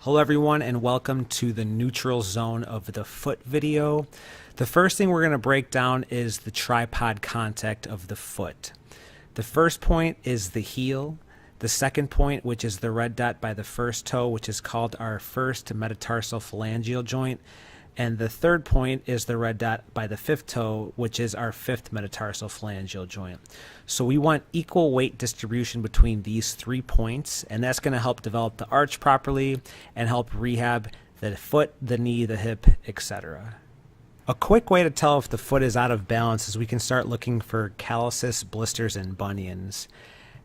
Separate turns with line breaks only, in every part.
Hello everyone and welcome to the neutral zone of the foot video. The first thing we're going to break down is the tripod contact of the foot. The first point is the heel. The second point, which is the red dot by the first toe, which is called our first metatarsal phalangeal joint. And the third point is the red dot by the fifth toe, which is our fifth metatarsal phalangeal joint. So we want equal weight distribution between these 3 points, and that's going to help develop the arch properly and help rehab the foot, the knee, the hip, etc. A quick way to tell if the foot is out of balance is we can start looking for calluses, blisters, and bunions.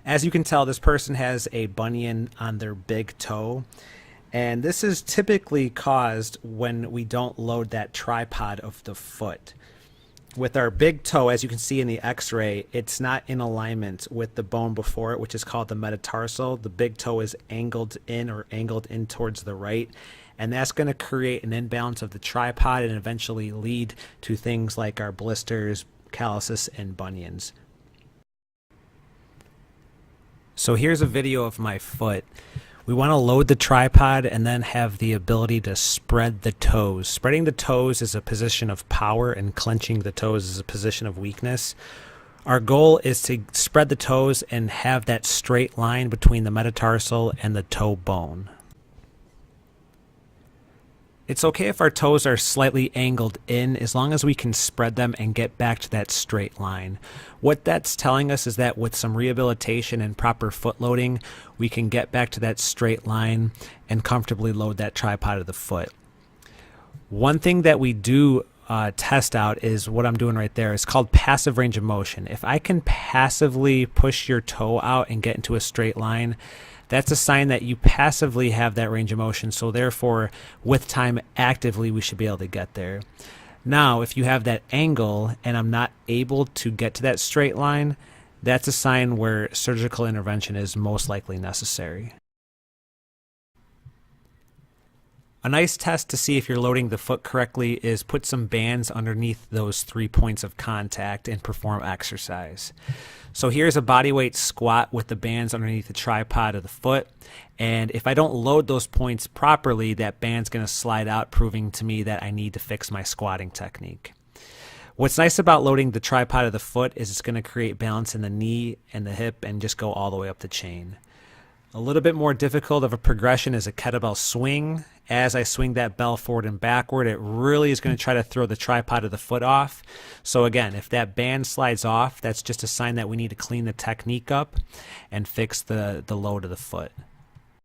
As you can tell, this person has a bunion on their big toe. And this is typically caused when we don't load that tripod of the foot. With our big toe, as you can see in the x-ray, it's not in alignment with the bone before it, which is called the metatarsal. The big toe is angled in towards the right. And that's going to create an imbalance of the tripod and eventually lead to things like our blisters, calluses, and bunions. So here's a video of my foot. We want to load the tripod and then have the ability to spread the toes. Spreading the toes is a position of power and clenching the toes is a position of weakness. Our goal is to spread the toes and have that straight line between the metatarsal and the toe bone. It's okay if our toes are slightly angled in as long as we can spread them and get back to that straight line. What that's telling us is that with some rehabilitation and proper foot loading, we can get back to that straight line and comfortably load that tripod of the foot. One thing that we do test out is what I'm doing right there. It's called passive range of motion. If I can passively push your toe out and get into a straight line, that's a sign that you passively have that range of motion, so therefore with time actively we should be able to get there. Now if you have that angle and I'm not able to get to that straight line, that's a sign where surgical intervention is most likely necessary. A nice test to see if you're loading the foot correctly is put some bands underneath those 3 points of contact and perform exercise. So here's a bodyweight squat with the bands underneath the tripod of the foot, and if I don't load those points properly, that band's going to slide out, proving to me that I need to fix my squatting technique. What's nice about loading the tripod of the foot is it's going to create balance in the knee and the hip and just go all the way up the chain. A little bit more difficult of a progression is a kettlebell swing. As I swing that bell forward and backward, it really is going to try to throw the tripod of the foot off. So again, if that band slides off, that's just a sign that we need to clean the technique up and fix the load of the foot.